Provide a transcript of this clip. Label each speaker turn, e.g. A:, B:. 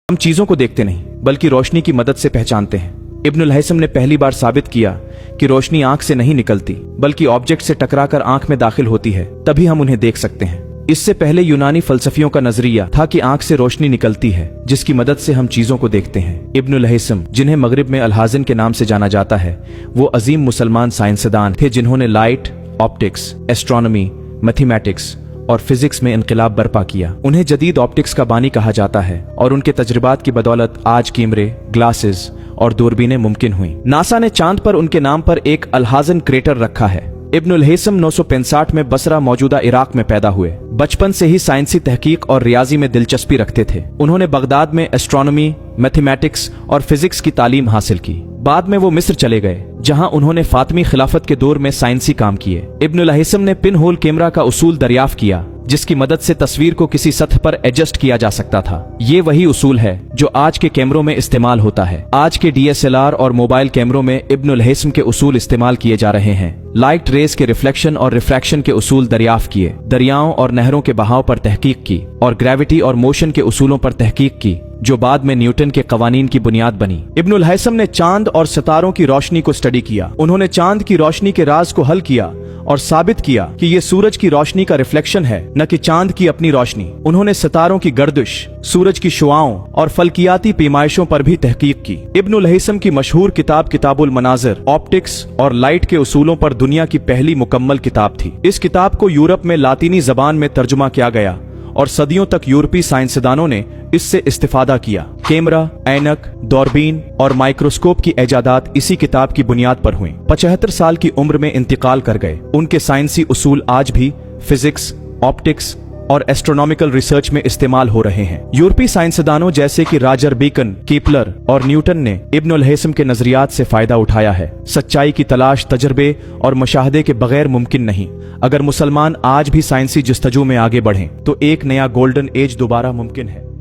A: हम चीजों को देखते नहीं बल्कि रोशनी की मदद से पहचानते हैं। इब्नुल हैसम ने पहली बार साबित किया कि रोशनी आंख से नहीं निकलती बल्कि ऑब्जेक्ट से टकराकर आंख में दाखिल होती है, तभी हम उन्हें देख सकते हैं। इससे पहले यूनानी फलसफियों का नजरिया था कि आंख से रोशनी निकलती है जिसकी मदद से हम चीजों को देखते हैं। इब्नुल हैसम, जिन्हें मगरिब में अल-हाज़िन के नाम से जाना जाता है, वो अजीम मुसलमान साइंसदान थे जिन्होंने लाइट, ऑप्टिक्स, एस्ट्रोनॉमी, मैथमेटिक्स और फिजिक्स में इनकलाब बर्पा किया। उन्हें जदीद ऑप्टिक्स का बानी कहा जाता है और उनके तजर्बात की बदौलत आज कैमरे, ग्लासेस और दूरबीनें मुमकिन हुई। नासा ने चांद पर उनके नाम पर एक अल-हाज़िन क्रेटर रखा है। इब्नुल हैसम 965 में बसरा मौजूदा इराक में पैदा हुए। बचपन से ही साइंसी तहकीक और रियाजी में दिलचस्पी रखते थे। उन्होंने बगदाद में एस्ट्रोनॉमी, मैथमेटिक्स और फिजिक्स की तालीम हासिल की। बाद में वो मिस्र चले गए जहां उन्होंने फातिमी खिलाफत के दौर में साइंसी काम किए। इब्नुल हैसम ने पिन होल कैमरा का उसूल दरियाफ्त किया जिसकी मदद से तस्वीर को किसी सतह पर एडजस्ट किया जा सकता था। ये वही उसूल है जो आज के कैमरों में इस्तेमाल होता है। आज के DSLR और मोबाइल कैमरों में इब्नुल हैसम के उसूल इस्तेमाल किए जा रहे हैं। लाइट रेज के रिफ्लेक्शन और रिफ्रैक्शन के उसूल दरियाफ्त किए, दरियाओं और नहरों के बहाव पर तहकीक की और ग्रेविटी और मोशन के उसूलों पर तहकीक की जो बाद में न्यूटन के कवानीन की बुनियाद बनी। इब्नुल हैसम ने चांद और सितारों की रोशनी को स्टडी किया। उन्होंने चांद की रोशनी के राज को हल किया और साबित किया कि ये सूरज की रोशनी का रिफ्लेक्शन है, न कि चांद की अपनी रोशनी। उन्होंने सितारों की गर्दिश, सूरज की शुआओं और फल्कियाती पैमाइशों पर भी तहकीक की। इब्नुल हैसम की मशहूर किताब किताबुल मनाज़िर ऑप्टिक्स और लाइट के उसूलों पर दुनिया की पहली मुकम्मल किताब थी। इस किताब को यूरोप में लातीनी जबान में तर्जुमा किया गया और सदियों तक यूरोपीय साइंसदानों ने इससे इस्तिफादा किया। कैमरा, ऐनक, दूरबीन और माइक्रोस्कोप की इजादात इसी किताब की बुनियाद पर हुई। 75 साल की उम्र में इंतकाल कर गए। उनके साइंसी उसूल आज भी फिजिक्स, ऑप्टिक्स और एस्ट्रोनॉमिकल रिसर्च में इस्तेमाल हो रहे हैं। यूरोपीय साइंसदानों जैसे कि रॉजर बेकन, केपलर और न्यूटन ने इब्नुल हैसम के नजरियात से फायदा उठाया है। सच्चाई की तलाश तजर्बे और मुशाहदे के बगैर मुमकिन नहीं। अगर मुसलमान आज भी साइंसी जस्तजू में आगे बढ़ें तो एक नया गोल्डन एज दोबारा मुमकिन है।